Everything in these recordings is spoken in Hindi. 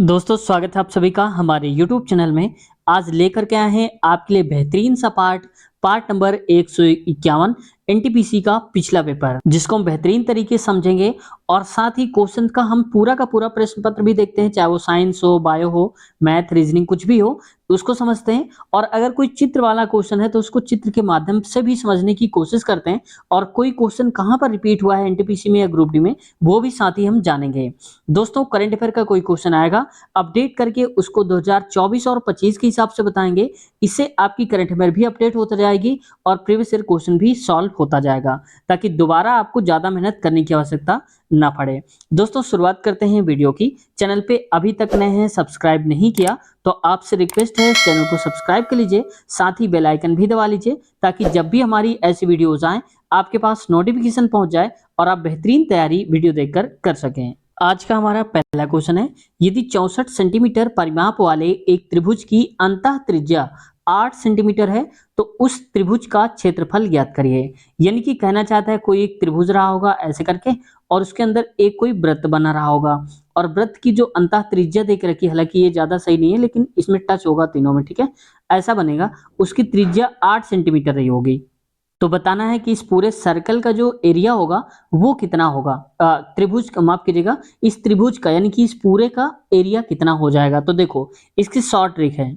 दोस्तों स्वागत है आप सभी का हमारे YouTube चैनल में। आज लेकर के आए हैं आपके लिए बेहतरीन सा पार्ट नंबर 151 एनटीपीसी का पिछला पेपर, जिसको हम बेहतरीन तरीके से समझेंगे और साथ ही क्वेश्चन का हम पूरा का पूरा प्रश्न पत्र भी देखते हैं, चाहे वो साइंस हो, बायो हो, मैथ, रीजनिंग कुछ भी हो, उसको समझते हैं। और अगर कोई चित्र वाला क्वेश्चन है तो उसको चित्र के माध्यम से भी समझने की कोशिश करते हैं। और कोई क्वेश्चन कहाँ पर रिपीट हुआ है एनटीपीसी में या ग्रुप डी में, वो भी साथ ही हम जानेंगे। दोस्तों करंट अफेयर का कोई क्वेश्चन आएगा, अपडेट करके उसको 2024 और 25 के हिसाब से बताएंगे। इससे आपकी करंट अफेयर भी अपडेट होता जाएगी और प्रीवियस ईयर क्वेश्चन भी सॉल्व होता जाएगा, ताकि दोबारा आपको ज्यादा मेहनत करने की आवश्यकता ना पड़े। दोस्तों शुरुआत करते हैं वीडियो की। चैनल पे अभी तक नए हैं, सब्सक्राइब नहीं किया तो आपसे रिक्वेस्ट है चैनल को सब्सक्राइब कर लीजिए, साथ ही बेल आइकन भी दबा लीजिए, ताकि जब भी हमारी ऐसी वीडियोज आए आपके पास नोटिफिकेशन पहुंच जाए और आप बेहतरीन तैयारी वीडियो देखकर कर सकें। आज का हमारा पहला क्वेश्चन है, यदि 64 सेंटीमीटर परिमाप वाले एक त्रिभुज की अंतः त्रिज्या 8 सेंटीमीटर है तो उस त्रिभुज का क्षेत्रफल ज्ञात करिए। यानी कि कहना चाहता है कोई एक त्रिभुज रहा होगा ऐसे करके, और उसके अंदर एक कोई वृत्त बना रहा होगा, और वृत्त की जो अंतः त्रिज्या देख रखी है, हालांकि ये ज्यादा सही नहीं है लेकिन इसमें टच होगा तीनों में, ठीक है, ऐसा बनेगा। उसकी त्रिज्या 8 सेंटीमीटर रही होगी। तो बताना है कि इस पूरे सर्कल का जो एरिया होगा वो कितना होगा, त्रिभुज का, माफ कीजिएगा, इस त्रिभुज का, यानी कि इस पूरे का एरिया कितना हो जाएगा। तो देखो इसकी शॉर्ट ट्रिक है,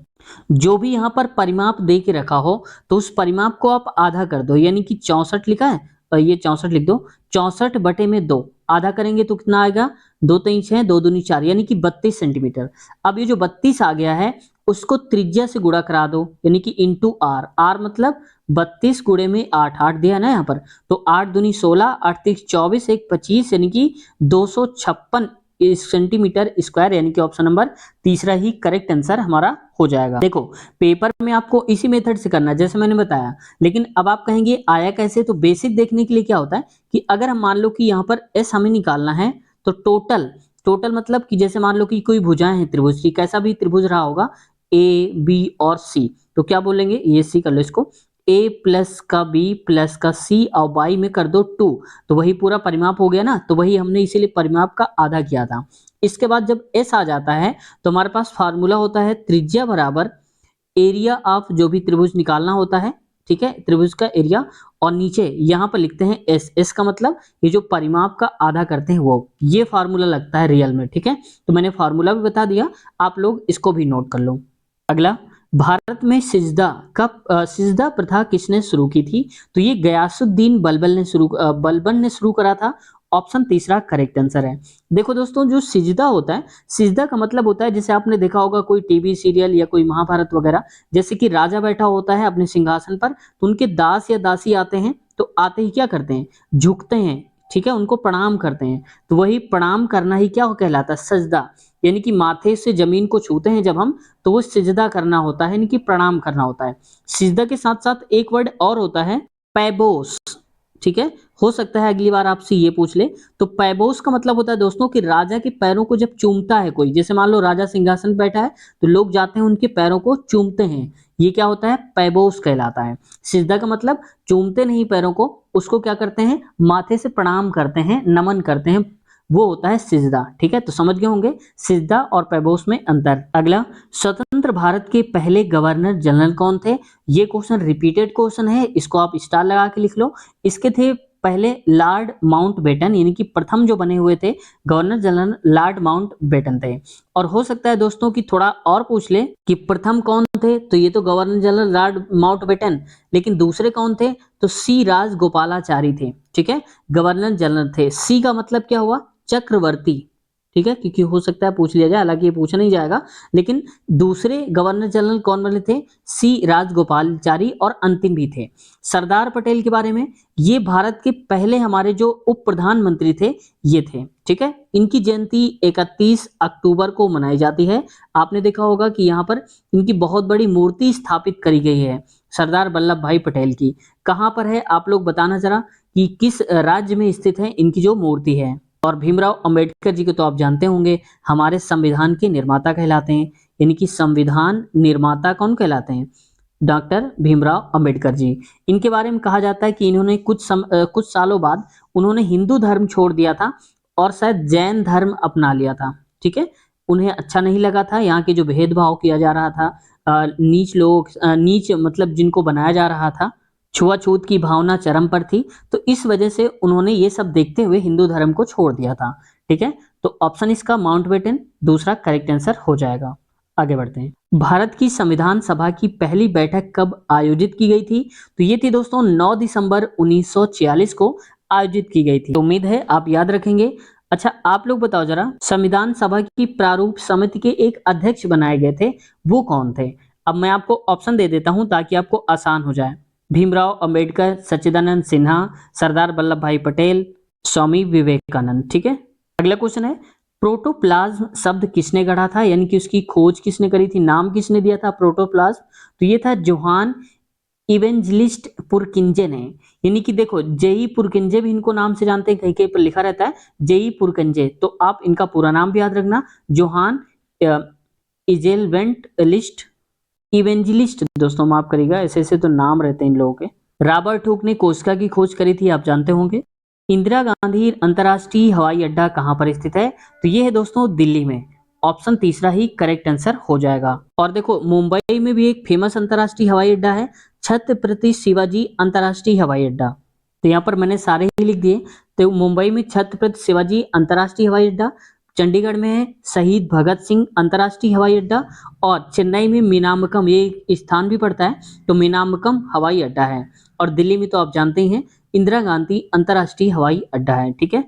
जो भी यहाँ पर परिमाप दे के रखा हो तो उस परिमाप को आप आधा कर दो। यानी कि 64 लिखा है और ये 64 लिख दो, 64 बटे में 2 आधा करेंगे तो कितना आएगा, 2 3 6 2 दूनी 4, यानी कि 32 सेंटीमीटर। अब ये जो 32 आ गया है उसको त्रिज्या से गुणा करा दो, यानी कि इंटू आर। आर मतलब 32 गुणे में 8, 8 दिया ना यहाँ पर, तो 8 दूनी 16, 8 तीस 24, 1 25, यानी कि 256 सेंटीमीटर स्क्वायर, यानी कि ऑप्शन नंबर तीसरा ही करेक्ट आंसर हमारा हो जाएगा। देखो पेपर में आपको इसी मेथड से करना है जैसे मैंने बताया, लेकिन अब आप कहेंगे आया कैसे, तो बेसिक देखने के लिए क्या होता है कि अगर हम मान लो कि यहाँ पर एस हमें निकालना है, तो टोटल टोटल मतलब कि जैसे मान लो कि कोई भुजाएं हैं त्रिभुज की, कैसा भी त्रिभुज रहा होगा ए बी और सी, तो क्या बोलेंगे, ये सी कर लो इसको, ए प्लस का बी प्लस का सी और वाई में कर दो 2, तो वही पूरा परिमाप हो गया ना। तो वही हमने इसीलिए परिमाप का आधा किया था। इसके बाद जब एस आ जाता है तो हमारे पास फार्मूला होता है त्रिज्या बराबर एरिया ऑफ जो भी त्रिभुज निकालना होता है, ठीक है, त्रिभुज का एरिया, और नीचे यहाँ पर लिखते हैं एस। एस का मतलब ये जो परिमाप का आधा करते हैं वो, ये फार्मूला लगता है रियल में, ठीक है। तो मैंने फार्मूला भी बता दिया, आप लोग इसको भी नोट कर लो। अगला, भारत में सिजदा प्रथा किसने शुरू की थी, तो ये गयासुद्दीन बलबन ने शुरू करा था। ऑप्शन तीसरा करेक्ट आंसर है। देखो दोस्तों जो सिजदा होता है, सिजदा का मतलब होता है, जैसे आपने देखा होगा कोई टीवी सीरियल या कोई महाभारत वगैरह, जैसे कि राजा बैठा होता है अपने सिंहासन पर, तो उनके दास या दासी आते हैं, तो आते ही क्या करते हैं, झुकते हैं, ठीक है, उनको प्रणाम करते हैं। तो वही प्रणाम करना ही क्या कहलाता है, सजदा, यानी कि माथे से जमीन को छूते हैं जब हम, तो वो सिजदा करना होता है, यानी कि प्रणाम करना होता है। सिजदा के साथ साथ एक वर्ड और होता है पैबोस, ठीक है, हो सकता है अगली बार आपसे ये पूछ ले। तो पैबोस का मतलब होता है दोस्तों कि राजा के पैरों को जब चूमता है कोई, जैसे मान लो राजा सिंहासन पर बैठा है तो लोग जाते हैं उनके पैरों को चूमते हैं, ये क्या होता है, पैबोस कहलाता है। सिजदा का मतलब चूमते नहीं पैरों को, उसको क्या करते हैं, माथे से प्रणाम करते हैं, नमन करते हैं, वो होता है सिजदा, ठीक है। तो समझ गए होंगे सिजदा और पैबोस में अंतर। अगला, स्वतंत्र भारत के पहले गवर्नर जनरल कौन थे, ये क्वेश्चन रिपीटेड क्वेश्चन है, इसको आप स्टार लगा के लिख लो। इसके थे पहले लॉर्ड माउंटबेटन, यानी कि प्रथम जो बने हुए थे गवर्नर जनरल लॉर्ड माउंटबेटन थे। और हो सकता है दोस्तों कि थोड़ा और पूछ ले कि प्रथम कौन थे, तो ये तो गवर्नर जनरल लॉर्ड माउंटबेटन, लेकिन दूसरे कौन थे, तो सी राजगोपालाचारी थे, ठीक है, गवर्नर जनरल थे। सी का मतलब क्या हुआ, चक्रवर्ती, ठीक है, क्योंकि हो सकता है पूछ लिया जाए, हालांकि ये पूछा नहीं जाएगा, लेकिन दूसरे गवर्नर जनरल कौन बने थे, सी राजगोपालाचारी, और अंतिम भी थे सरदार पटेल के बारे में, ये भारत के पहले हमारे जो उप प्रधानमंत्री थे ये थे, ठीक है। इनकी जयंती 31 अक्टूबर को मनाई जाती है। आपने देखा होगा कि यहाँ पर इनकी बहुत बड़ी मूर्ति स्थापित करी गई है सरदार वल्लभ भाई पटेल की। कहाँ पर है आप लोग बताना जरा कि किस राज्य में स्थित है इनकी जो मूर्ति है। और भीमराव अंबेडकर जी को तो आप जानते होंगे, हमारे संविधान के निर्माता कहलाते हैं, यानी कि संविधान निर्माता कौन कहलाते हैं, डॉक्टर भीमराव अंबेडकर जी। इनके बारे में कहा जाता है कि इन्होंने कुछ सालों बाद उन्होंने हिंदू धर्म छोड़ दिया था और शायद जैन धर्म अपना लिया था, ठीक है। उन्हें अच्छा नहीं लगा था, यहाँ के जो भेदभाव किया जा रहा था, नीच मतलब जिनको बनाया जा रहा था, छुआछूत की भावना चरम पर थी, तो इस वजह से उन्होंने ये सब देखते हुए हिंदू धर्म को छोड़ दिया था। ठीक है, तो ऑप्शन इसका माउंटबेटन दूसरा करेक्ट आंसर हो जाएगा। आगे बढ़ते हैं। भारत की संविधान सभा की पहली बैठक कब आयोजित की गई थी? तो ये थी दोस्तों 9 दिसंबर 1946 को आयोजित की गई थी। तो उम्मीद है आप याद रखेंगे। अच्छा, आप लोग बताओ जरा, संविधान सभा की प्रारूप समिति के एक अध्यक्ष बनाए गए थे, वो कौन थे? अब मैं आपको ऑप्शन दे देता हूं ताकि आपको आसान हो जाए। भीमराव अंबेडकर, सच्चिदानंद सिन्हा, सरदार वल्लभ भाई पटेल, स्वामी विवेकानंद। ठीक है, अगला क्वेश्चन है, प्रोटोप्लाज्म शब्द किसने गढ़ा था, यानी कि उसकी खोज किसने करी थी, नाम किसने दिया था प्रोटोप्लाज्म? तो ये था जोहान इवेंजलिस्ट पुरकिंजे ने। यानी कि देखो, जेई पुरकिंजे भी इनको नाम से जानते हैं, कहीं कहीं पर लिखा रहता है जेई पुरकिंजे, तो आप इनका पूरा नाम भी याद रखना, जोहान इजेलवेंटलिस्ट इवेंजलिस्ट। दोस्तों माफ करिएगा, ऐसे ऐसे तो नाम रहते हैं इन लोगों के। रॉबर्ट हुक ने कोस्टा की खोज करी थी, आप जानते होंगे। इंदिरा गांधी अंतर्राष्ट्रीय हवाई अड्डा कहां पर स्थित है? तो ये है दोस्तों दिल्ली में। ऑप्शन तीसरा ही करेक्ट आंसर हो जाएगा। और देखो, मुंबई में भी एक फेमस अंतर्राष्ट्रीय हवाई अड्डा है, छत्रपति शिवाजी अंतर्राष्ट्रीय हवाई अड्डा। तो यहाँ पर मैंने सारे ही लिख दिए। तो मुंबई में छत्रपति शिवाजी अंतर्राष्ट्रीय हवाई अड्डा, चंडीगढ़ में है शहीद भगत सिंह अंतर्राष्ट्रीय हवाई अड्डा, और चेन्नई में मीनामकम, ये स्थान भी पड़ता है, तो मीनामकम हवाई अड्डा है। और दिल्ली में तो आप जानते ही हैं, इंदिरा गांधी अंतर्राष्ट्रीय हवाई अड्डा है। ठीक है,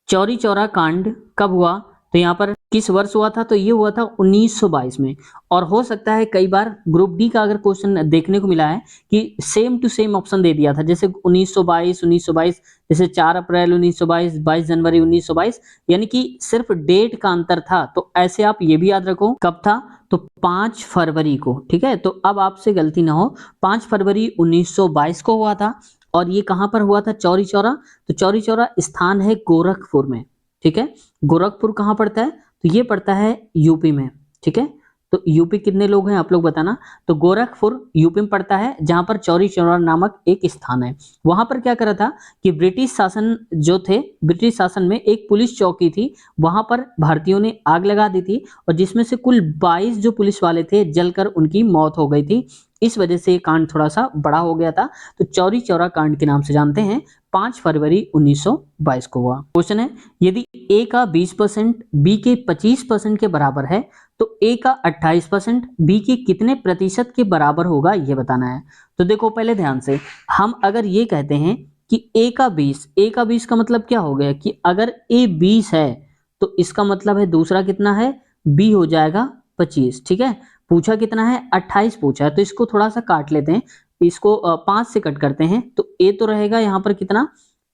चौरी चौरा कांड कब हुआ? तो यहाँ पर किस वर्ष हुआ था? तो ये हुआ था 1922 में। और हो सकता है कई बार ग्रुप डी का अगर क्वेश्चन देखने को मिला है कि सेम टू सेम ऑप्शन दे दिया था, जैसे 1922 जैसे 4 अप्रैल 1922, 22 जनवरी 1922, यानी कि सिर्फ डेट का अंतर था। तो ऐसे आप ये भी याद रखो कब था, तो 5 फरवरी को। ठीक है, तो अब आपसे गलती ना हो, 5 फरवरी 1922 को हुआ था। और ये कहां पर हुआ था? चौरी चौरा। तो चौरी चौरा स्थान है गोरखपुर में। ठीक है, गोरखपुर कहाँ पड़ता है? तो ये पड़ता है यूपी में। ठीक है, तो यूपी कितने लोग हैं आप लोग बताना। तो गोरखपुर यूपी में पड़ता है, जहां पर चौरी चौरा नामक एक स्थान है। वहां पर क्या करा था कि ब्रिटिश शासन जो थे, ब्रिटिश शासन में एक पुलिस चौकी थी, वहां पर भारतीयों ने आग लगा दी थी, और जिसमें से कुल 22 जो पुलिस वाले थे जलकर उनकी मौत हो गई थी। इस वजह से ये कांड थोड़ा सा बड़ा हो गया था, तो चौरी चौरा कांड के नाम से जानते हैं। 5 फरवरी 1922 को हुआ। क्वेश्चन है, यदि ए का 20% बी के 25% के बराबर है, तो ए का 28% बी के कितने प्रतिशत के बराबर होगा, ये बताना है। तो देखो पहले ध्यान से, हम अगर ये कहते हैं कि ए का 20 का मतलब क्या हो गया कि अगर ए 20 है, तो इसका मतलब है दूसरा कितना है, बी हो जाएगा 25। ठीक है, पूछा कितना है, 28 पूछा है, तो इसको थोड़ा सा काट लेते हैं, इसको 5 से कट करते हैं, तो ए तो रहेगा यहाँ पर कितना,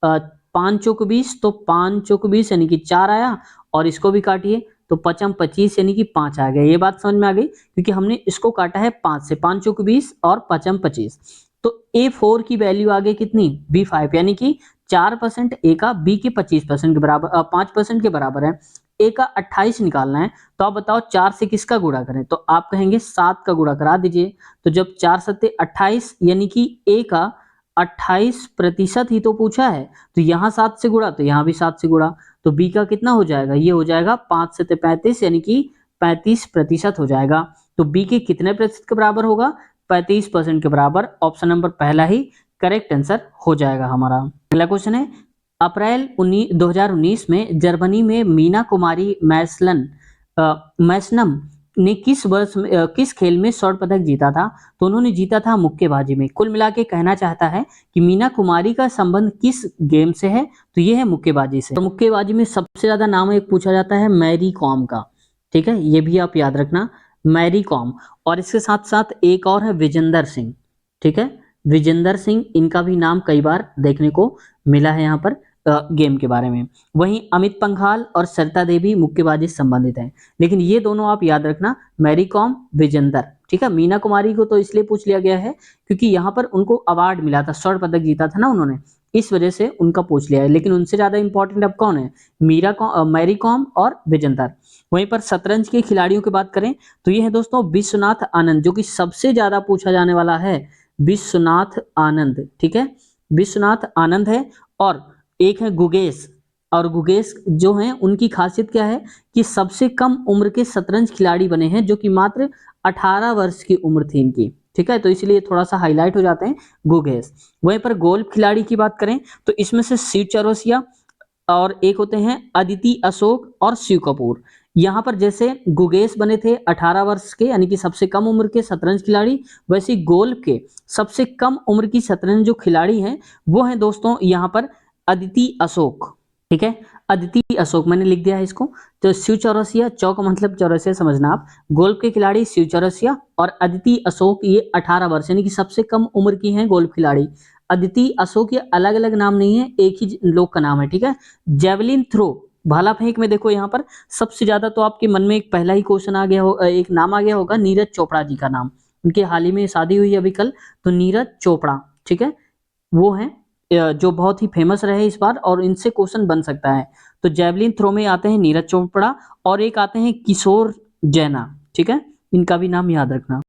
5 चौक 20, तो 5 चौक 20 यानी कि 4 आया, और इसको भी काटिए तो 5 25 यानी कि 5 आ गया। ये बात समझ में आ गई, क्योंकि हमने इसको काटा है 5 से, 5 चौक 20 और 5 25, तो A4 की वैल्यू आ गई कितनी, B5, यानी कि 4% ए का बी के 25% के बराबर, 5% के बराबर है। ए का 28 निकालना है, तो आप बताओ 4 से किसका गुणा करें, तो आप कहेंगे 7 का गुणा करा दीजिए। तो जब 4 सत्ते 28, यानी कि ए का 28% ही तो पूछा है, तो यहाँ 7 से गुणा, तो यहाँ भी 7 से गुणा, तो बी का कितना हो जाएगा, ये हो जाएगा 5 सत्ते 35, यानी कि 35% हो जाएगा। तो बी के कितने प्रतिशत के बराबर होगा, 35% के बराबर। ऑप्शन नंबर पहला ही करेक्ट आंसर हो जाएगा हमारा। अगला क्वेश्चन है, अप्रैल 2019 में जर्मनी में मीना कुमारी मैसनम ने किस वर्ष में किस खेल में स्वर्ण पदक जीता था? तो उन्होंने जीता था मुक्केबाजी में। कुल मिला के कहना चाहता है कि मीना कुमारी का संबंध किस गेम से है? तो ये है मुक्केबाजी से। तो मुक्केबाजी में सबसे ज्यादा नाम एक पूछा जाता है मैरी कॉम का। ठीक है, ये भी आप याद रखना, मैरी कॉम। और इसके साथ साथ एक और है विजेंदर सिंह। ठीक है, विजेंदर सिंह, इनका भी नाम कई बार देखने को मिला है यहाँ पर गेम के बारे में। वहीं अमित पंघाल और सरिता देवी मुक्केबाजी से संबंधित हैं, लेकिन ये दोनों आप याद रखना, मैरी कॉम, विजेंदर। ठीक है, मीना कुमारी को तो इसलिए पूछ लिया गया है क्योंकि यहाँ पर उनको अवार्ड मिला था, स्वर्ण पदक जीता था ना उन्होंने, इस वजह से उनका पूछ लिया है। लेकिन उनसे ज्यादा इंपॉर्टेंट अब कौन है, मैरी कॉम और विजेंदर। वहीं पर शतरंज के खिलाड़ियों की बात करें तो ये है दोस्तों विश्वनाथ आनंद, जो कि सबसे ज्यादा पूछा जाने वाला है, विश्वनाथ आनंद। ठीक है, विश्वनाथ आनंद है। और एक है गुगेश, और गुगेस जो हैं उनकी खासियत क्या है कि सबसे कम उम्र के शतरंज खिलाड़ी बने हैं, जो कि मात्र 18 वर्ष की उम्र थी इनकी। ठीक है, तो इसलिए थोड़ा सा हाईलाइट हो जाते हैं गुगेस। वहीं पर गोल्फ खिलाड़ी की बात करें तो इसमें से शिव चौरसिया और एक होते हैं अदिति अशोक और शिव कपूर। यहाँ पर जैसे गुगेश बने थे 18 वर्ष के, यानी कि सबसे कम उम्र के शतरंज खिलाड़ी, वैसे ही गोल्फ के सबसे कम उम्र की शतरंज जो खिलाड़ी हैं वो हैं दोस्तों यहाँ पर अदिति अशोक। ठीक है, अदिति अशोक मैंने लिख दिया है इसको। तो शिव चौरसिया, चौ का मतलब चौरसिया समझना आप, गोल्फ के खिलाड़ी शिव चौरसिया और अदिति अशोक, ये 18 वर्ष यानी कि सबसे कम उम्र की हैं गोल्फ खिलाड़ी। अदिति अशोक, ये अलग अलग नाम नहीं है, एक ही लोग का नाम है। ठीक है, जेवलिन थ्रो, भाला फेंक में देखो यहाँ पर सबसे ज्यादा तो आपके मन में एक पहला ही क्वेश्चन आ गया हो, एक नाम आ गया होगा, नीरज चोपड़ा जी का नाम। उनके हाल ही में शादी हुई अभी कल, तो नीरज चोपड़ा, ठीक है, वो हैं जो बहुत ही फेमस रहे इस बार, और इनसे क्वेश्चन बन सकता है। तो जेवलिन थ्रो में आते हैं नीरज चोपड़ा और एक आते हैं किशोर जैना। ठीक है, इनका भी नाम याद रखना।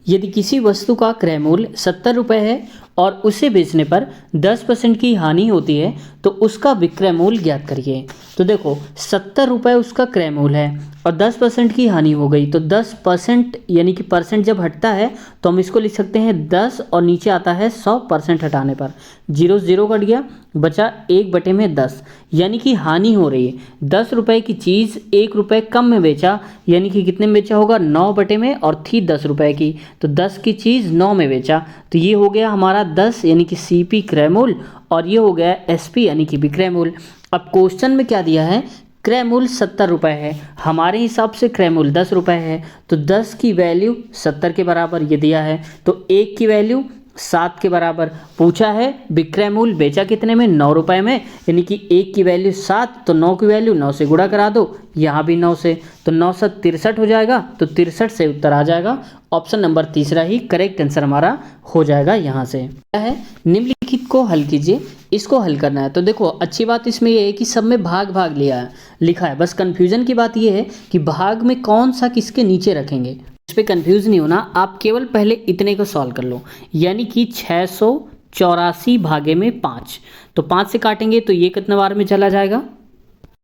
यदि किसी वस्तु का क्रय मूल्य 70 रुपये है और उसे बेचने पर 10% की हानि होती है तो उसका विक्रय मूल्य ज्ञात करिए। तो देखो 70 रुपये उसका क्रय मूल्य है और 10% की हानि हो गई, तो 10% यानी कि परसेंट जब हटता है तो हम इसको लिख सकते हैं 10 और नीचे आता है 100% हटाने पर 0 0 कट गया, बचा 1/10, यानी कि हानि हो रही है। 10 रुपये की चीज़ 1 रुपये कम में बेचा, यानी कि कितने में बेचा होगा, 9 में, और थी 10 रुपये की, तो 10 की चीज़ 9 में बेचा, तो ये हो गया हमारा 10 यानी कि CP क्रय मूल्य, और ये हो गया SP यानी कि विक्रय मूल्य। अब क्वेश्चन में क्या दिया है, क्रय मूल्य 70 रुपये है, हमारे हिसाब से क्रय मूल्य 10 रुपये है, तो 10 की वैल्यू 70 के बराबर ये दिया है, तो 1 की वैल्यू 7 के बराबर। पूछा है विक्रय मूल्य बेचा कितने में, 9 रुपये में, यानी कि 1 की वैल्यू 7, तो 9 की वैल्यू 9 से गुणा करा दो, यहाँ भी 9 से, तो 9 से 63 हो जाएगा, तो 63 से उत्तर आ जाएगा। ऑप्शन नंबर तीसरा ही करेक्ट आंसर हमारा हो जाएगा। यहाँ से क्या है, निम्नलिखित को हल कीजिए, इसको हल करना है। तो देखो अच्छी बात इसमें ये है कि सब में भाग भाग लिखा है, बस कंफ्यूजन की बात ये है कि भाग में कौन सा किसके नीचे रखेंगे, इस पे कंफ्यूज नहीं होना। आप केवल पहले इतने को सॉल्व कर लो, यानी कि 684 भागे में 5, तो 5 से काटेंगे तो ये कितने बार में चला जाएगा,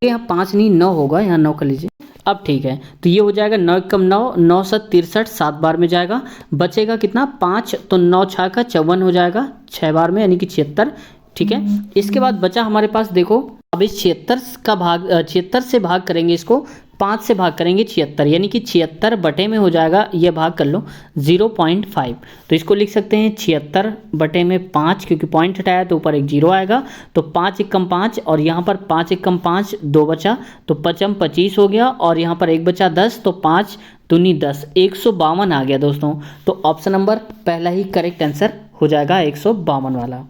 यहाँ 5 नहीं 9 होगा, यहाँ 9 कर लीजिए। अब ठीक है, तो ये हो जाएगा 9 कम 9, 9 से 63, 7 बार में जाएगा, बचेगा कितना 5, तो 9 6 का 54 हो जाएगा 6 बार में, यानी कि 76। ठीक है, इसके बाद बचा हमारे पास, देखो अब इस 76 का भाग 76 से भाग करेंगे, इसको 5 से भाग करेंगे 76, यानी कि 76 बटे में हो जाएगा, ये भाग कर लो 0.5, तो इसको लिख सकते हैं 76 बटे में 5, क्योंकि पॉइंट हटाया तो ऊपर एक 0 आएगा, तो 5 एकम 5, और यहाँ पर 5 एकम 5 2 बचा, तो 5 25 हो गया, और यहाँ पर 1 बचा 10, तो 5 दूनी 10, 152 आ गया दोस्तों। तो ऑप्शन नंबर पहला ही करेक्ट आंसर हो जाएगा 152 वाला।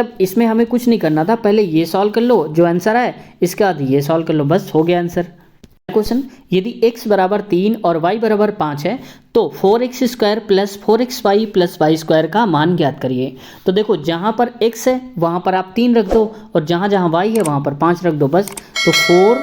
अब इसमें हमें कुछ नहीं करना था, पहले ये सॉल्व कर लो जो आंसर है, इसके बाद ये सॉल्व कर लो, बस हो गया आंसर। क्वेश्चन, यदि x बराबर 3 और y बराबर 5 है तो 4x square plus 4xy plus Y square का मान ज्ञात करिए। तो देखो जहाँ पर x है वहाँ पर आप 3 रख दो, और जहाँ जहाँ y है वहाँ पर 5 रख दो, बस। तो 4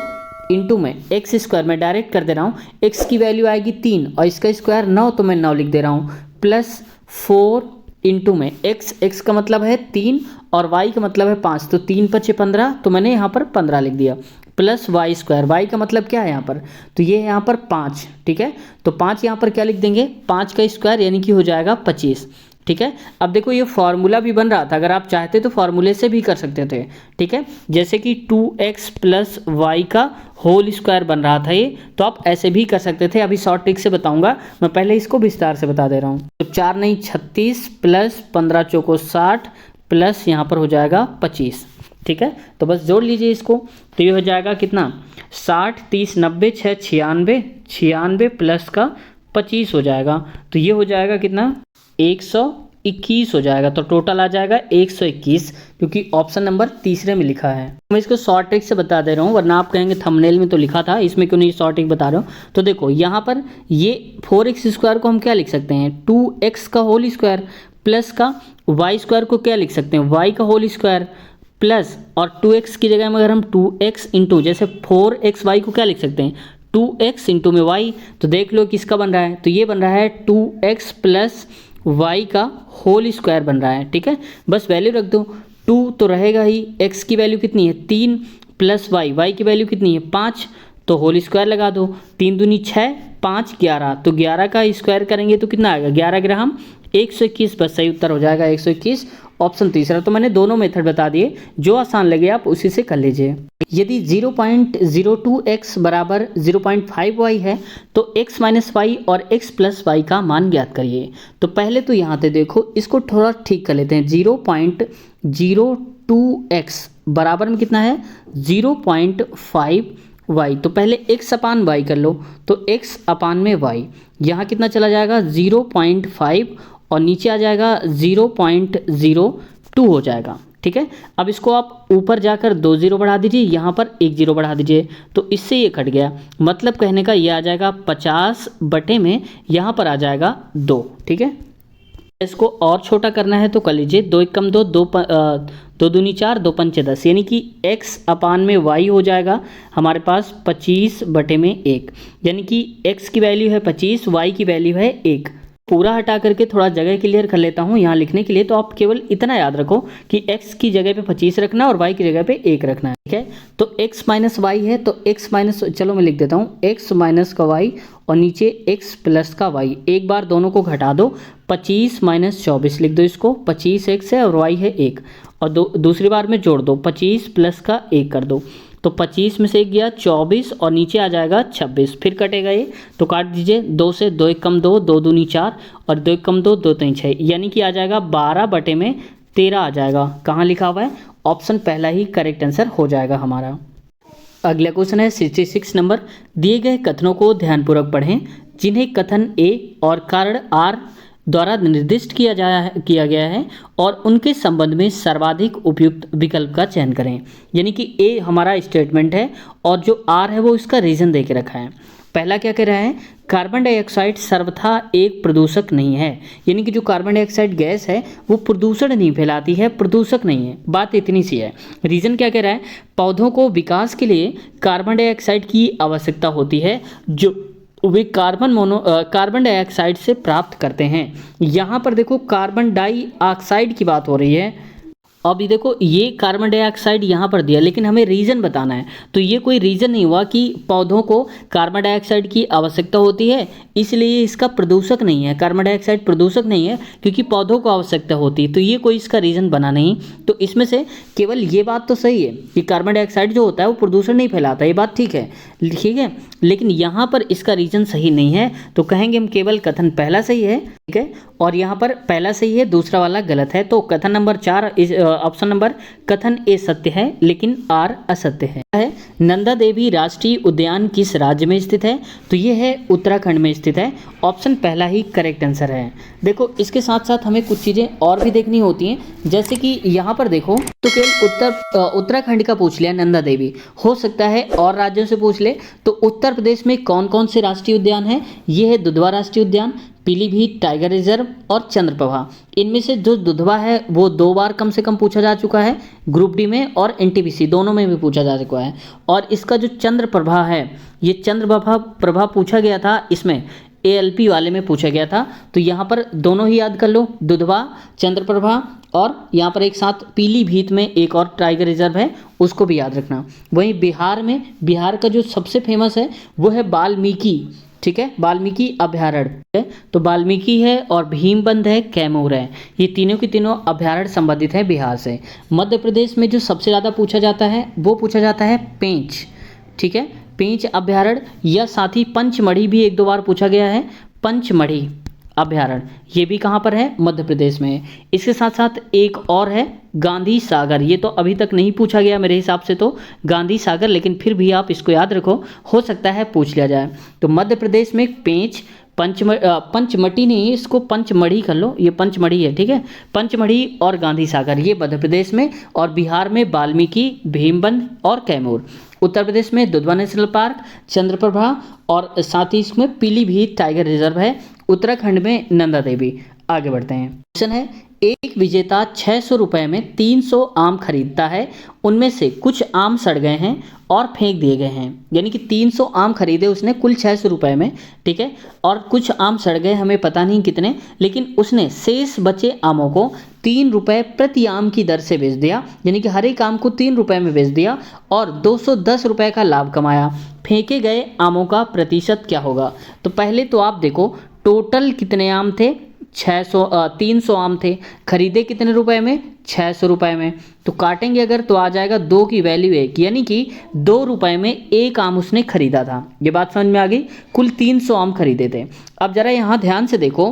इंटू में एक्स स्क्वायर में डायरेक्ट कर दे रहा हूँ, x की वैल्यू आएगी 3 और इसका स्क्वायर 9, तो मैं 9 लिख दे रहा हूँ, प्लस 4 इंटू में x का मतलब है 3 और y का मतलब है 5, तो 3 5 15, तो मैंने यहाँ पर 15 लिख दिया, प्लस वाई स्क्वायर, वाई का मतलब क्या है यहाँ पर, तो ये है यहाँ पर 5। ठीक है, तो 5 यहाँ पर क्या लिख देंगे, 5 का स्क्वायर यानी कि हो जाएगा 25। ठीक है, अब देखो ये फॉर्मूला भी बन रहा था, अगर आप चाहते तो फॉर्मूले से भी कर सकते थे। ठीक है, जैसे कि 2x प्लस वाई का होल स्क्वायर बन रहा था ये, तो आप ऐसे भी कर सकते थे। अभी शॉर्ट ट्रिक से बताऊंगा, मैं पहले इसको विस्तार से बता दे रहा हूँ। तो 4 नहीं 36 प्लस 15 चौको 60 प्लस यहाँ पर हो जाएगा 25। ठीक है, तो बस जोड़ लीजिए इसको, तो ये हो जाएगा कितना 60 30 90 6 96 96 प्लस का 25 हो जाएगा, तो ये हो जाएगा कितना 121 हो जाएगा, तो टोटल आ जाएगा 121, क्योंकि ऑप्शन नंबर तीसरे में लिखा है। मैं इसको शॉर्ट ट्रिक से बता दे रहा हूँ, वरना आप कहेंगे थंबनेल में तो लिखा था, इसमें क्यों नहीं शॉर्ट ट्रिक बता रहा हूँ। तो देखो यहाँ पर ये 4x स्क्वायर को हम क्या लिख सकते हैं, 2x का होल स्क्वायर, प्लस का वाई स्क्वायर को क्या लिख सकते हैं, y का होल स्क्वायर, प्लस और 2x की जगह में अगर हम 2x इंटू जैसे 4xy को क्या लिख सकते हैं 2x इंटू में y, तो देख लो किसका बन रहा है, तो ये बन रहा है 2x प्लस y का होल स्क्वायर बन रहा है। ठीक है, बस वैल्यू रख दो, 2 तो रहेगा ही, x की वैल्यू कितनी है 3 प्लस y की वैल्यू कितनी है 5, तो होल स्क्वायर लगा दो, 3 दूनी 6, 5 11, तो 11 का स्क्वायर करेंगे तो कितना आएगा 11 ग्राम 121, बस सही उत्तर हो जाएगा 121, ऑप्शन तीसरा। तो मैंने दोनों मेथड बता दिए, जो आसान लगे आप उसी से कर लीजिए। यदि 0.02x बराबर 0.5y है तो x माइनस वाई और x प्लस वाई का मान ज्ञात करिए। तो पहले तो यहाँ पे देखो, इसको थोड़ा ठीक कर लेते हैं। 0.02x बराबर में कितना है 0.5y, तो पहले x अपान y कर लो, तो x अपान में y, यहाँ कितना चला जाएगा 0.5 और नीचे आ जाएगा 0.02 हो जाएगा। ठीक है, अब इसको आप ऊपर जाकर 2 0 बढ़ा दीजिए, यहाँ पर 1 0 बढ़ा दीजिए, तो इससे ये कट गया। मतलब कहने का ये आ जाएगा 50 बटे में यहाँ पर आ जाएगा 2। ठीक है, इसको और छोटा करना है तो कर लीजिए, 2 1 कम 2, 2 दूनी 4, 2 पंचे 10, यानी कि x अपान में y हो जाएगा हमारे पास 25 बटे में 1, यानी कि x की वैल्यू है 25, y की वैल्यू है 1। पूरा हटा करके थोड़ा जगह क्लियर कर लेता हूँ यहाँ लिखने के लिए, तो आप केवल इतना याद रखो कि x की जगह पे 25 रखना और y की जगह पे 1 रखना है। ठीक है, तो x माइनस वाई है, तो x माइनस, चलो मैं लिख देता हूँ, x माइनस का y और नीचे x प्लस का y, एक बार दोनों को घटा दो, 25 माइनस 24 लिख दो इसको, 25 x है और y है 1, और दूसरी बार में जोड़ दो, 25 प्लस का 1 कर दो, तो 25 में से 1 गया 24 और नीचे आ जाएगा 26, फिर कटेगा ये, तो काट दीजिए, 2 से 2 1 कम 2, 2 दूनी 4 और 2 1 कम 2, 2 3 6, यानी कि आ जाएगा 12 बटे में 13 आ जाएगा। कहाँ लिखा हुआ है, ऑप्शन पहला ही करेक्ट आंसर हो जाएगा हमारा। अगला क्वेश्चन है 66 नंबर, दिए गए कथनों को ध्यानपूर्वक पढ़ें जिन्हें कथन ए और कारण आर द्वारा निर्दिष्ट किया गया है और उनके संबंध में सर्वाधिक उपयुक्त विकल्प का चयन करें। यानी कि ए हमारा स्टेटमेंट है और जो आर है वो इसका रीजन दे के रखा है। पहला क्या कह रहा है, कार्बन डाइऑक्साइड सर्वथा एक प्रदूषक नहीं है, यानी कि जो कार्बन डाइऑक्साइड गैस है वो प्रदूषण नहीं फैलाती है, प्रदूषक नहीं है, बात इतनी सी है। रीजन क्या कह रहा है, पौधों को विकास के लिए कार्बन डाइऑक्साइड की आवश्यकता होती है जो वे कार्बन डाइऑक्साइड से प्राप्त करते हैं। यहाँ पर देखो कार्बन डाइऑक्साइड की बात हो रही है, अभी देखो ये कार्बन डाइऑक्साइड यहाँ पर दिया, लेकिन हमें रीजन बताना है, तो ये कोई रीजन नहीं हुआ कि पौधों को कार्बन डाइऑक्साइड की आवश्यकता होती है इसलिए इसका प्रदूषक नहीं है। कार्बन डाइऑक्साइड प्रदूषक नहीं है क्योंकि पौधों को आवश्यकता होती है, तो ये कोई इसका रीजन बना नहीं। तो इसमें से केवल ये बात तो सही है कि कार्बन डाइऑक्साइड जो होता है वो प्रदूषण नहीं फैलाता, ये बात ठीक है, लेकिन यहाँ पर इसका रीजन सही नहीं है, तो कहेंगे हम केवल कथन पहला सही है। ठीक है, और यहाँ पर पहला सही है, दूसरा वाला गलत है, तो कथन नंबर 4 ऑप्शन नंबर कथन ए सत्य है लेकिन आर असत्य है। नंदा देवी राष्ट्रीय उद्यान किस राज्य में स्थित है, तो ये है उत्तराखंड में स्थित है, ऑप्शन पहला ही करेक्ट आंसर है। देखो इसके साथ साथ हमें कुछ चीज़ें और भी देखनी होती हैं, जैसे कि यहाँ पर देखो तो केवल उत्तराखंड का पूछ लिया नंदा देवी, हो सकता है और राज्यों से पूछ ले। तो उत्तर प्रदेश में कौन कौन से राष्ट्रीय उद्यान है, ये है दुधवा राष्ट्रीय उद्यान, पीलीभीत टाइगर रिजर्व और चंद्रप्रभा। इनमें से जो दुधवा है वो 2 बार कम से कम पूछा जा चुका है, ग्रुप डी में और एनटीपीसी दोनों में भी पूछा जा चुका है। और इसका जो चंद्रप्रभा है, ये चंद्रप्रभा पूछा गया था, इसमें एएलपी वाले में पूछा गया था, तो यहाँ पर दोनों ही याद कर लो, दुधवा चंद्रप्रभा, और यहाँ पर एक साथ पीलीभीत में एक और टाइगर रिजर्व है उसको भी याद रखना। वहीं बिहार का जो सबसे फेमस है वो है वाल्मीकि, ठीक है, वाल्मीकि अभयारण्य है, तो वाल्मीकि है और भीमबंध है, कैमूर है, ये तीनों की तीनों अभयारण्य संबंधित है बिहार से। मध्य प्रदेश में जो सबसे ज़्यादा पूछा जाता है वो पूछा जाता है पेंच, ठीक है, पेंच अभयारण्य, या साथ ही पंचमढ़ी भी 1-2 बार पूछा गया है, पंचमढ़ी अभयारण्य, ये भी कहाँ पर है, मध्य प्रदेश में। इसके साथ साथ एक और है गांधी सागर, ये तो अभी तक नहीं पूछा गया मेरे हिसाब से तो गांधी सागर, लेकिन फिर भी आप इसको याद रखो, हो सकता है पूछ लिया जाए। तो मध्य प्रदेश में पेंच, पंचमढ़ी नहीं, इसको पंचमढ़ी कर लो, ये पंचमढ़ी है, ठीक है, पंचमढ़ी और गांधी सागर ये मध्य प्रदेश में, और बिहार में वाल्मीकि, भीमबंध और कैमूर। उत्तर प्रदेश में दुधवा नेशनल पार्क, चंद्रप्रभा और साथ ही इसमें पीलीभीत टाइगर रिजर्व है। उत्तराखंड में नंदा देवी। आगे बढ़ते हैं, क्वेश्चन है, एक विजेता 600 रुपये में 300 आम खरीदता है, उनमें से कुछ आम सड़ गए हैं और फेंक दिए गए हैं, यानी कि 300 आम खरीदे उसने कुल 600 रुपये में, ठीक है, और कुछ आम सड़ गए, हमें पता नहीं कितने, लेकिन उसने शेष बचे आमों को ₹3 प्रति आम की दर से बेच दिया, यानी कि हर एक आम को ₹3 में बेच दिया और ₹210 का लाभ कमाया। फेंके गए आमों का प्रतिशत क्या होगा? तो पहले तो आप देखो टोटल कितने आम थे, 300 आम थे, खरीदे कितने रुपए में, ₹600 में। तो काटेंगे अगर तो आ जाएगा 2 की वैल्यू 1, यानी कि ₹2 में एक आम उसने खरीदा था। ये बात समझ में आ गई? कुल 300 आम खरीदे थे। अब जरा यहाँ ध्यान से देखो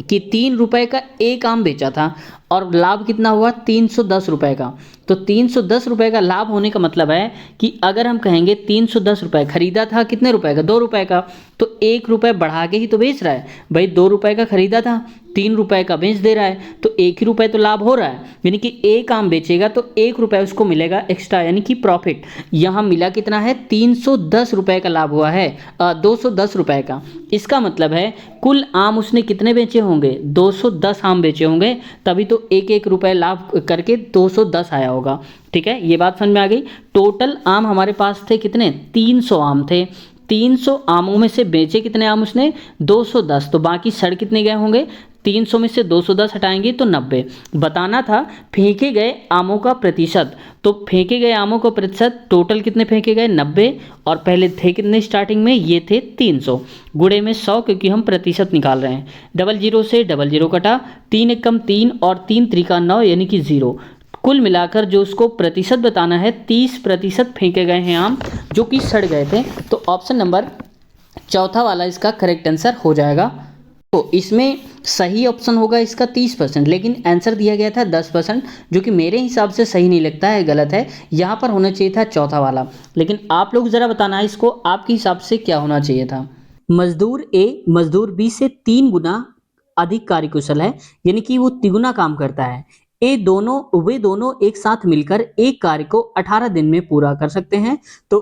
कि ₹3 का एक आम बेचा था और लाभ कितना हुआ, ₹310 का। तो ₹310 का लाभ होने का मतलब है कि अगर हम कहेंगे ₹310 खरीदा था कितने रुपए का, ₹2 का, तो ₹1 बढ़ा के ही तो बेच रहा है भाई। ₹2 का खरीदा था, ₹3 का बेच दे रहा है, तो ₹1 तो लाभ हो रहा है। यानी कि एक आम बेचेगा तो ₹1 उसको मिलेगा एक्स्ट्रा, यानी कि प्रॉफिट। यहाँ मिला कितना है, ₹310 का लाभ हुआ है, ₹210 का। इसका मतलब है कुल आम उसने कितने बेचे होंगे, 210 आम बेचे होंगे, तभी तो ₹1 लाभ करके 210 आया होगा। ठीक है, ये बात समझ में आ गई। टोटल आम हमारे पास थे कितने, 300 आम थे। 300 आमों में से बेचे कितने आम उसने, 210, तो बाकी सड़ कितने गए होंगे, 300 में से 210 हटाएंगे तो 90। बताना था फेंके गए आमों का प्रतिशत, तो फेंके गए आमों का प्रतिशत टोटल कितने फेंके गए, 90, और पहले थे कितने स्टार्टिंग में, ये थे 300, गुणे में 100, क्योंकि हम प्रतिशत निकाल रहे हैं। 00 से 00 कटा, 3 एकम 3 और 3 त्रिका 9, यानी कि 0। कुल मिलाकर जो उसको प्रतिशत बताना है, 30% फेंके गए हैं आम जो कि सड़ गए थे। तो ऑप्शन नंबर चौथा वाला इसका करेक्ट आंसर हो जाएगा। तो इसमें सही ऑप्शन होगा इसका 30%, लेकिन आंसर दिया गया था 10%, जो कि मेरे हिसाब से सही नहीं लगता है, गलत है। यहाँ पर होना चाहिए था चौथा वाला। लेकिन आप लोग ज़रा बताना है इसको आपके हिसाब से क्या होना चाहिए था। मजदूर ए मजदूर बी से 3 गुना अधिक कार्यकुशल है, यानी कि वो तिगुना काम करता है। वे दोनों एक साथ मिलकर एक कार्य को 18 दिन में पूरा कर सकते हैं। तो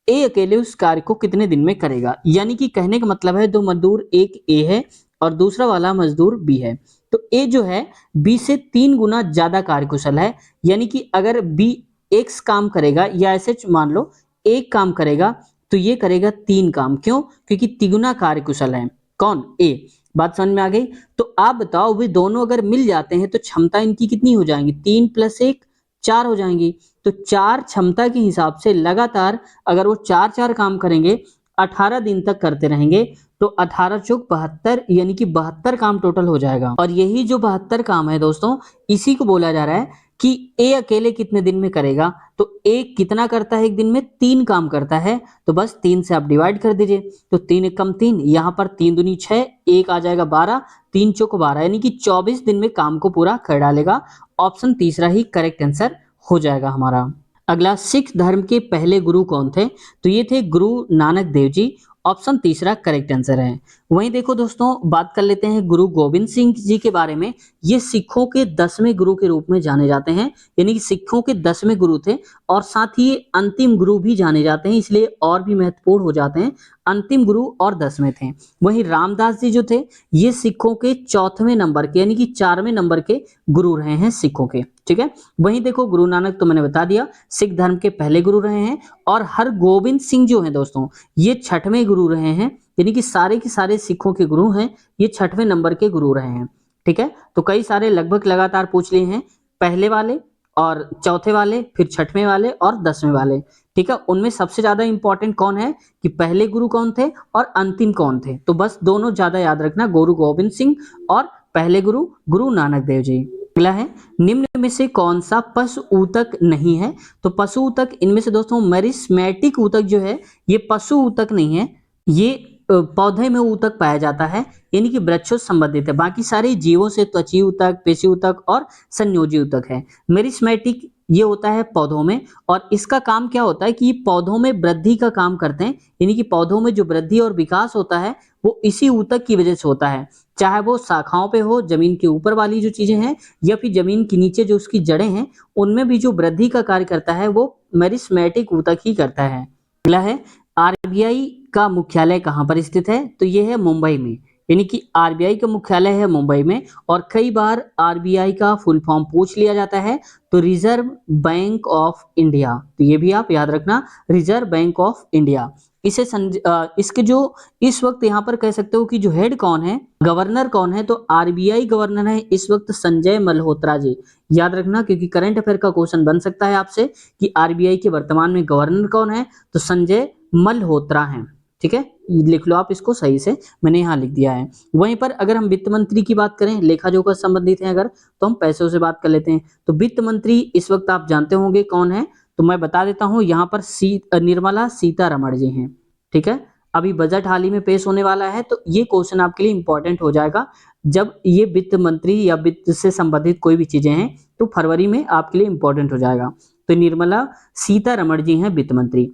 ए अकेले उस कार्य को कितने दिन में करेगा? यानी कि कहने का मतलब है दो मजदूर, एक ए है और दूसरा वाला मजदूर बी है। तो ए जो है बी से 3 गुना ज्यादा कार्यकुशल है, यानी कि अगर बी एक्स काम करेगा, या ऐसे मान लो एक काम करेगा, तो ये करेगा 3 काम। क्यों? क्योंकि तिगुना कार्यकुशल है। कौन? ए। बात समझ में आ गई? तो आप बताओ वे दोनों अगर मिल जाते हैं तो क्षमता इनकी कितनी हो जाएंगी, 3 + 1 4 हो जाएंगी। तो 4 क्षमता के हिसाब से लगातार अगर वो 4 काम करेंगे, 18 दिन तक करते रहेंगे, तो 18 चौक 72, यानी कि 72 काम टोटल हो जाएगा। और यही जो 72 काम है दोस्तों, इसी को बोला जा रहा है कि ए अकेले कितने दिन में करेगा। तो ए कितना करता है एक दिन में, 3 काम करता है, तो बस 3 से आप डिवाइड कर दीजिए। तो 3 एकम 3, यहाँ पर 3 दूनी 6, एक आ जाएगा 12, 3 चौक 12, यानी कि 24 दिन में काम को पूरा कर डालेगा। ऑप्शन तीसरा ही करेक्ट आंसर हो जाएगा हमारा। अगला, सिख धर्म के पहले गुरु कौन थे? तो ये थे गुरु नानक देव जी। ऑप्शन तीसरा करेक्ट आंसर है। वहीं देखो दोस्तों, बात कर लेते हैं गुरु गोविंद सिंह जी के बारे में। ये सिखों के 10वें गुरु के रूप में जाने जाते हैं, यानी कि सिखों के 10वें गुरु थे, और साथ ही अंतिम गुरु भी जाने जाते हैं, इसलिए और भी महत्वपूर्ण हो जाते हैं। अंतिम गुरु और 10वें थे। वहीं रामदास जी जो थे, ये सिखों के 4वें नंबर के, यानी कि 4वें नंबर के गुरु रहे हैं सिखों के। ठीक है। वहीं देखो गुरु नानक तो मैंने बता दिया, सिख धर्म के पहले गुरु रहे हैं। और हरगोबिंद सिंह जो है दोस्तों, ये 6वें गुरु रहे हैं, यानी कि सारे के सारे सिखों के गुरु हैं, ये 6वें नंबर के गुरु रहे हैं। ठीक है। तो कई सारे लगभग लगातार पूछ लिए हैं, पहले वाले और चौथे वाले, फिर 6वें वाले और 10वें वाले। ठीक है। उनमें सबसे ज्यादा इंपॉर्टेंट कौन है कि पहले गुरु कौन थे और अंतिम कौन थे, तो बस दोनों ज्यादा याद रखना, गुरु गोविंद सिंह और पहले गुरु गुरु नानक देव जी। अगला है, निम्न में से कौन सा पशु ऊतक नहीं है? तो पशु ऊतक इनमें से दोस्तों मेरिस्मेटिक ऊतक जो है, ये पशु ऊतक नहीं है, ये पौधे में ऊतक पाया जाता है, यानी कि वृक्षों से संबंधित है। बाकी सारे जीवों से त्वची ऊतक, पेशी ऊतक और संयोजी ऊतक है। मेरिस्मेटिक ये होता है पौधों में, और इसका काम क्या होता है कि ये पौधों में वृद्धि का काम करते हैं, यानी कि पौधों में जो वृद्धि और विकास होता है वो इसी ऊतक की वजह से होता है। चाहे वो शाखाओं पे हो, जमीन के ऊपर वाली जो चीजें हैं, या फिर जमीन के नीचे जो उसकी जड़ें हैं, उनमें भी जो वृद्धि का कार्य करता है वो मेरिस्मेटिक ऊतक ही करता है। अगला है, आरबीआई का मुख्यालय कहाँ पर स्थित है? तो ये है मुंबई में, यानी कि आरबीआई का मुख्यालय है मुंबई में। और कई बार आरबीआई का फुल फॉर्म पूछ लिया जाता है, तो रिजर्व बैंक ऑफ इंडिया, तो ये भी आप याद रखना, रिजर्व बैंक ऑफ इंडिया। इसके जो इस वक्त यहाँ पर कह सकते हो कि जो हेड कौन है, गवर्नर कौन है, तो आरबीआई गवर्नर है इस वक्त संजय मल्होत्रा जी। याद रखना, क्योंकि करंट अफेयर का क्वेश्चन बन सकता है आपसे कि आरबीआई के वर्तमान में गवर्नर कौन है, तो संजय मल्होत्रा हैं। ठीक है, लिख लो आप इसको सही से, मैंने यहाँ लिख दिया है। वहीं पर अगर हम वित्त मंत्री की बात करें, लेखा जोखा संबंधित है अगर, तो हम पैसों से बात कर लेते हैं। तो वित्त मंत्री इस वक्त आप जानते होंगे कौन है, तो मैं बता देता हूं, यहाँ पर निर्मला सीतारमण जी हैं। ठीक है, अभी बजट हाल ही में पेश होने वाला है, तो ये क्वेश्चन आपके लिए इंपॉर्टेंट हो जाएगा। जब ये वित्त मंत्री या वित्त से संबंधित कोई भी चीजें हैं, तो फरवरी में आपके लिए इंपॉर्टेंट हो जाएगा। तो निर्मला सीतारमण जी हैं वित्त मंत्री।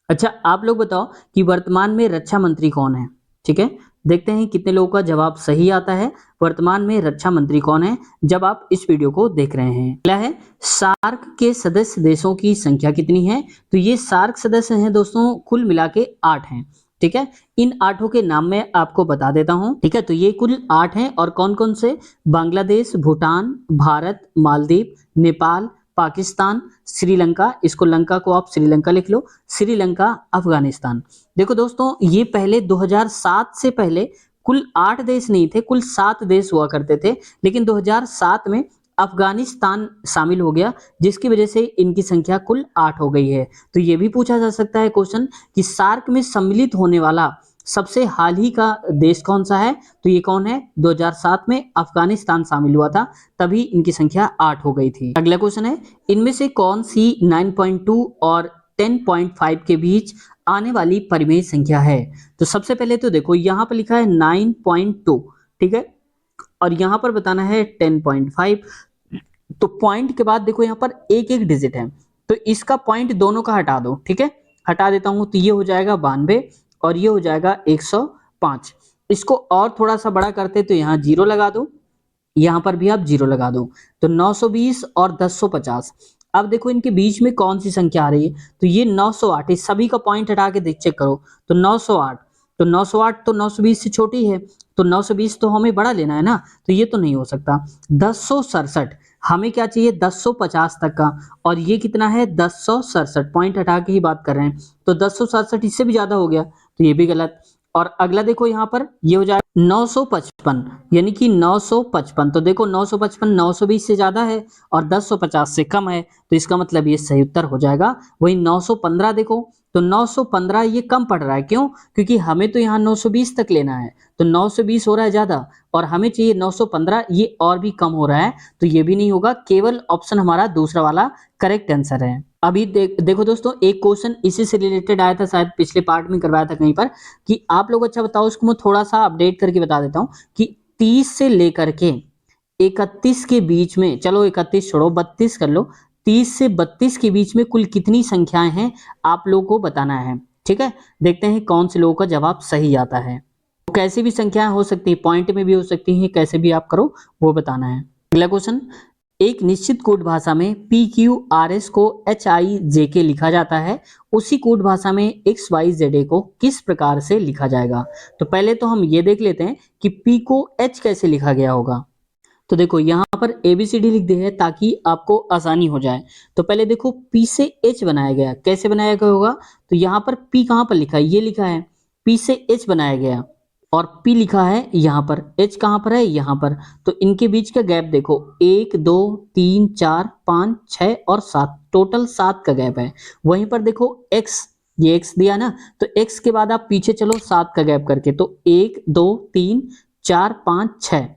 अच्छा, आप लोग बताओ कि वर्तमान में रक्षा मंत्री कौन है। ठीक है, देखते हैं कितने लोगों का जवाब सही आता है। वर्तमान में रक्षा मंत्री कौन है, जब आप इस वीडियो को देख रहे हैं। पहला है, सार्क के सदस्य देशों की संख्या कितनी है, तो ये सार्क सदस्य हैं दोस्तों, कुल मिला के 8 हैं। ठीक है, इन 8 के नाम मैं आपको बता देता हूं। ठीक है, तो ये कुल 8 हैं, और कौन कौन से, बांग्लादेश, भूटान, भारत, मालदीव, नेपाल, पाकिस्तान, श्रीलंका, इसको लंका को आप श्रीलंका लिख लो, श्रीलंका, अफगानिस्तान। देखो दोस्तों, ये पहले 2007 से पहले कुल 8 देश नहीं थे, कुल 7 देश हुआ करते थे, लेकिन 2007 में अफगानिस्तान शामिल हो गया, जिसकी वजह से इनकी संख्या कुल 8 हो गई है। तो ये भी पूछा जा सकता है क्वेश्चन कि सार्क में सम्मिलित होने वाला सबसे हाल ही का देश कौन सा है, तो ये कौन है, 2007 में अफगानिस्तान शामिल हुआ था, तभी इनकी संख्या 8 हो गई थी। अगला क्वेश्चन है, इनमें से कौन सी 9.2 और 10.5 के बीच आने वाली परिमेय संख्या है। तो सबसे पहले तो देखो यहाँ पर लिखा है 9.2, ठीक है, और यहाँ पर बताना है 10.5। तो पॉइंट के बाद देखो यहाँ पर एक एक डिजिट है, तो इसका पॉइंट दोनों का हटा दो। ठीक है, हटा देता हूं, तो ये हो जाएगा 92 और ये हो जाएगा 105। इसको और थोड़ा सा बड़ा करते तो यहाँ 0 लगा दो, यहाँ पर भी आप 0 लगा दो, तो 920 और 1050। अब देखो इनके बीच में कौन सी संख्या आ रही है, तो ये 908। इस सभी का पॉइंट हटा के चेक करो, तो 908, तो 908 तो 920 से छोटी है, तो 920 तो हमें बड़ा लेना है ना, तो ये तो नहीं हो सकता। 1067, हमें क्या चाहिए, 1050 तक का, और ये कितना है, 1067, पॉइंट हटा के ही बात कर रहे हैं, तो 1067 इससे भी ज्यादा हो गया, तो ये भी गलत। और अगला देखो यहाँ पर ये हो जाएगा 955, यानी कि 955। तो देखो 955 920 से ज्यादा है और 1050 से कम है, तो इसका मतलब ये सही उत्तर हो जाएगा। वही 915 देखो, तो 915 ये कम पड़ रहा है, क्यों, क्योंकि हमें तो यहाँ 920 तक लेना है, तो 920 हो रहा है ज्यादा, और हमें चाहिए 915, ये और भी कम हो रहा है, तो ये भी नहीं होगा। केवल ऑप्शन हमारा दूसरा वाला करेक्ट आंसर है। अभी देखो दोस्तों, एक क्वेश्चन इसी से रिलेटेड आया था, शायद पिछले पार्ट में करवाया था कहीं पर, कि आप लोग अच्छा बताओ, इसको मैं थोड़ा सा अपडेट करके बता देता हूँ कि 30 से लेकर के 31 के बीच में, चलो 31 छोड़ो, 32 कर लो, 30 से 32 के बीच में कुल कितनी संख्याएं हैं, आप लोगों को बताना है। ठीक है, देखते हैं कौन से लोगों का जवाब सही आता है। तो कैसी भी संख्याएं हो सकती है, पॉइंट में भी हो सकती है, कैसे भी आप करो वो बताना है। अगला क्वेश्चन, एक निश्चित कोड भाषा में पी क्यू आर एस को एच आई जे के लिखा जाता है, उसी कोड भाषा में एक्स वाई जेड ए को किस प्रकार से लिखा जाएगा। तो पहले तो हम ये देख लेते हैं कि पी को एच कैसे लिखा गया होगा। तो देखो यहाँ पर ABCD लिख दिया है ताकि आपको आसानी हो जाए। तो पहले देखो P से H बनाया गया, कैसे बनाया गया होगा, तो यहाँ पर P कहाँ पर लिखा है, ये लिखा है, P से H बनाया गया, और P लिखा है यहाँ पर, H कहाँ पर है, यहाँ पर। तो इनके बीच का गैप देखो, 1 2 3 4 5 6 और 7, टोटल 7 का गैप है। वहीं पर देखो X, ये X दिया ना, तो X के बाद आप पीछे चलो 7 का गैप करके, तो 1 2 3 4 5 6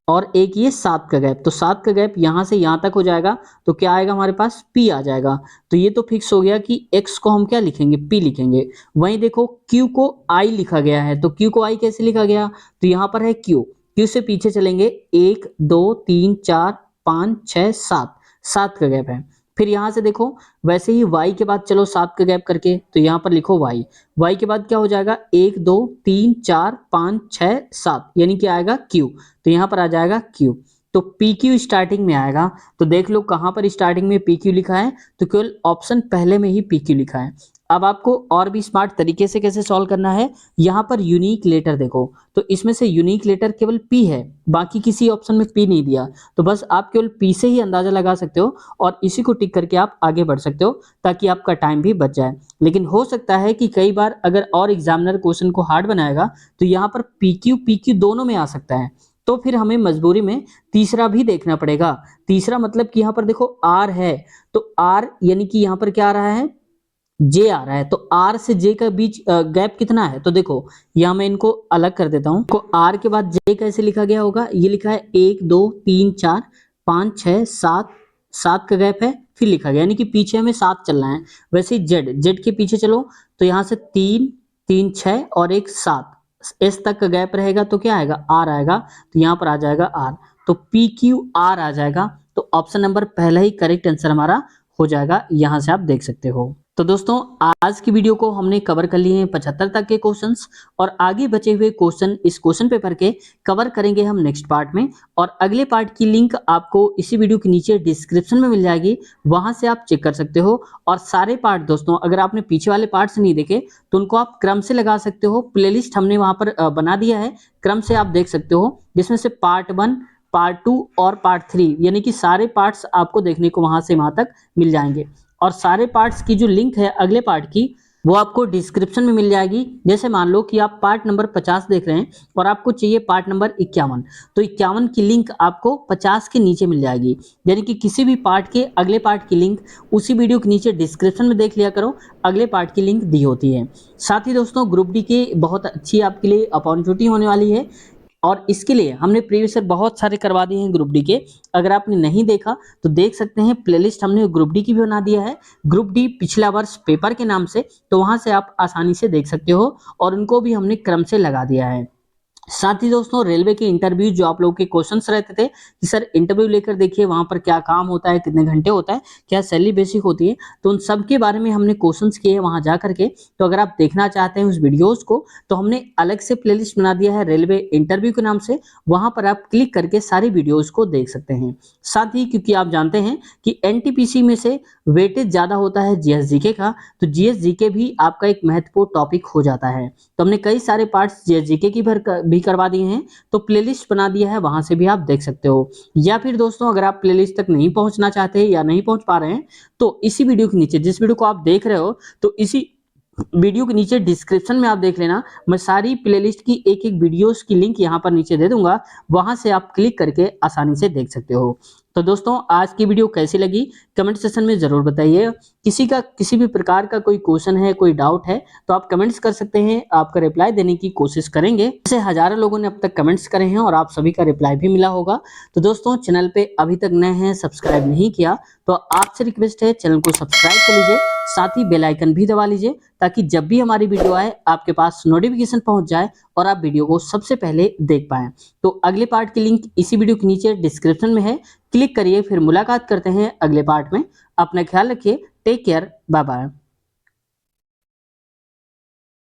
और एक ये 7 का गैप, तो 7 का गैप यहां से यहां तक हो जाएगा, तो क्या आएगा हमारे पास, P आ जाएगा। तो ये तो फिक्स हो गया कि X को हम क्या लिखेंगे, P लिखेंगे। वहीं देखो Q को I लिखा गया है, तो Q को I कैसे लिखा गया, तो यहाँ पर है Q से पीछे चलेंगे, 1 2 3 4 5 6 7, 7 का गैप है। फिर यहाँ से देखो वैसे ही Y के बाद चलो 7 का गैप करके, तो यहाँ पर लिखो Y के बाद क्या हो जाएगा, 1 2 3 4 5 6 7, यानी कि आएगा Q, तो यहाँ पर आ जाएगा Q। तो PQ स्टार्टिंग में आएगा, तो देख लो कहाँ पर स्टार्टिंग में PQ लिखा है, तो केवल ऑप्शन पहले में ही PQ लिखा है। अब आपको और भी स्मार्ट तरीके से कैसे सॉल्व करना है, यहाँ पर यूनिक लेटर देखो, तो इसमें से यूनिक लेटर केवल पी है, बाकी किसी ऑप्शन में पी नहीं दिया, तो बस आप केवल पी से ही अंदाजा लगा सकते हो और इसी को टिक करके आप आगे बढ़ सकते हो ताकि आपका टाइम भी बच जाए। लेकिन हो सकता है कि कई बार अगर और एग्जामिनर क्वेश्चन को हार्ड बनाएगा तो यहाँ पर पी क्यू दोनों में आ सकता है, तो फिर हमें मजबूरी में तीसरा भी देखना पड़ेगा। तीसरा मतलब कि यहाँ पर देखो आर है, तो आर यानी कि यहाँ पर क्या आ रहा है, जे आ रहा है, तो आर से जे का बीच गैप कितना है, तो देखो यहाँ मैं इनको अलग कर देता हूँ। को आर के बाद जे कैसे लिखा गया होगा, ये लिखा है 1 2 3 4 5 6 7, 7 का गैप है, फिर लिखा गया यानी कि पीछे हमें 7 चलना है। वैसे ही जेड, जेड के पीछे चलो तो यहाँ से 3 3 6 और एक 7, एस तक का गैप रहेगा तो क्या आएगा, आर आएगा, तो यहाँ पर आ जाएगा आर, तो पी क्यू आर आ जाएगा। तो ऑप्शन नंबर पहला ही करेक्ट आंसर हमारा हो जाएगा, यहां से आप देख सकते हो। तो दोस्तों आज की वीडियो को हमने कवर कर लिए हैं 75 तक के क्वेश्चंस, और आगे बचे हुए क्वेश्चन इस क्वेश्चन पेपर के कवर करेंगे हम नेक्स्ट पार्ट में। और अगले पार्ट की लिंक आपको इसी वीडियो के नीचे डिस्क्रिप्शन में मिल जाएगी, वहां से आप चेक कर सकते हो। और सारे पार्ट दोस्तों अगर आपने पीछे वाले पार्ट्स नहीं देखे तो उनको आप क्रम से लगा सकते हो, प्लेलिस्ट हमने वहां पर बना दिया है, क्रम से आप देख सकते हो, जिसमें से पार्ट 1, पार्ट 2 और पार्ट 3 यानी कि सारे पार्ट्स आपको देखने को वहां से वहां तक मिल जाएंगे। और सारे पार्ट्स की जो लिंक है अगले पार्ट की वो आपको डिस्क्रिप्शन में मिल जाएगी। जैसे मान लो कि आप पार्ट नंबर 50 देख रहे हैं और आपको चाहिए पार्ट नंबर 51, तो 51 की लिंक आपको 50 के नीचे मिल जाएगी, यानी कि किसी भी पार्ट के अगले पार्ट की लिंक उसी वीडियो के नीचे डिस्क्रिप्शन में देख लिया करो, अगले पार्ट की लिंक दी होती है। साथ ही दोस्तों ग्रुप डी की बहुत अच्छी आपके लिए अपॉर्चुनिटी होने वाली है, और इसके लिए हमने प्रीवियस ईयर बहुत सारे करवा दिए हैं ग्रुप डी के। अगर आपने नहीं देखा तो देख सकते हैं, प्लेलिस्ट हमने ग्रुप डी की भी बना दिया है, ग्रुप डी पिछला वर्ष पेपर के नाम से, तो वहां से आप आसानी से देख सकते हो और उनको भी हमने क्रम से लगा दिया है। साथ ही दोस्तों रेलवे के इंटरव्यू जो आप लोगों के क्वेश्चंस रहते थे कि सर इंटरव्यू लेकर देखिए वहां पर क्या काम होता है, कितने घंटे होता है, क्या सैलरी बेसिक होती है, तो उन सब के बारे में हमने क्वेश्चंस किए हैं वहां जा करके। तो अगर आप देखना चाहते हैं उस वीडियोस को तो हमने अलग से प्लेलिस्ट बना दिया है रेलवे इंटरव्यू के नाम से, वहां पर आप क्लिक करके सारी वीडियोज को देख सकते हैं। साथ ही क्योंकि आप जानते हैं कि एनटीपीसी में से वेटेज ज्यादा होता है जीएसजीके का, तो जीएसजीके भी आपका एक महत्वपूर्ण टॉपिक हो जाता है। तो हमने कई सारे पार्ट्स जीएसजीके की भी करवा दिए हैं, तो प्लेलिस्ट बना दिया है, वहां से भी आप देख सकते हो। या फिर दोस्तों अगर आप प्लेलिस्ट तक नहीं पहुंचना चाहते या नहीं पहुंच पा रहे हैं तो इसी वीडियो के नीचे, जिस वीडियो को आप देख रहे हो, तो इसी वीडियो के नीचे डिस्क्रिप्शन में आप देख लेना, मैं सारी प्लेलिस्ट की एक एक वीडियोस की लिंक यहाँ पर नीचे दे दूंगा, वहां से आप क्लिक करके आसानी से देख सकते हो। तो दोस्तों आज की वीडियो कैसी लगी कमेंट सेक्शन में जरूर बताइए। किसी भी प्रकार का कोई क्वेश्चन है, कोई डाउट है तो आप कमेंट्स कर सकते हैं, आपका रिप्लाई देने की कोशिश करेंगे। जैसे हजारों लोगों ने अब तक कमेंट्स करे हैं और आप सभी का रिप्लाई भी मिला होगा। तो दोस्तों चैनल पे अभी तक नए हैं, सब्सक्राइब नहीं किया तो आपसे रिक्वेस्ट है चैनल को सब्सक्राइब कर लीजिए, साथ ही बेल आइकन भी दबा लीजिए ताकि जब भी हमारी वीडियो आए आपके पास नोटिफिकेशन पहुंच जाए और आप वीडियो को सबसे पहले देख पाएं। तो अगले पार्ट की लिंक इसी वीडियो के नीचे डिस्क्रिप्शन में है, क्लिक करिए। फिर मुलाकात करते हैं अगले पार्ट में। अपना ख्याल रखिए, टेक केयर, बाय बाय।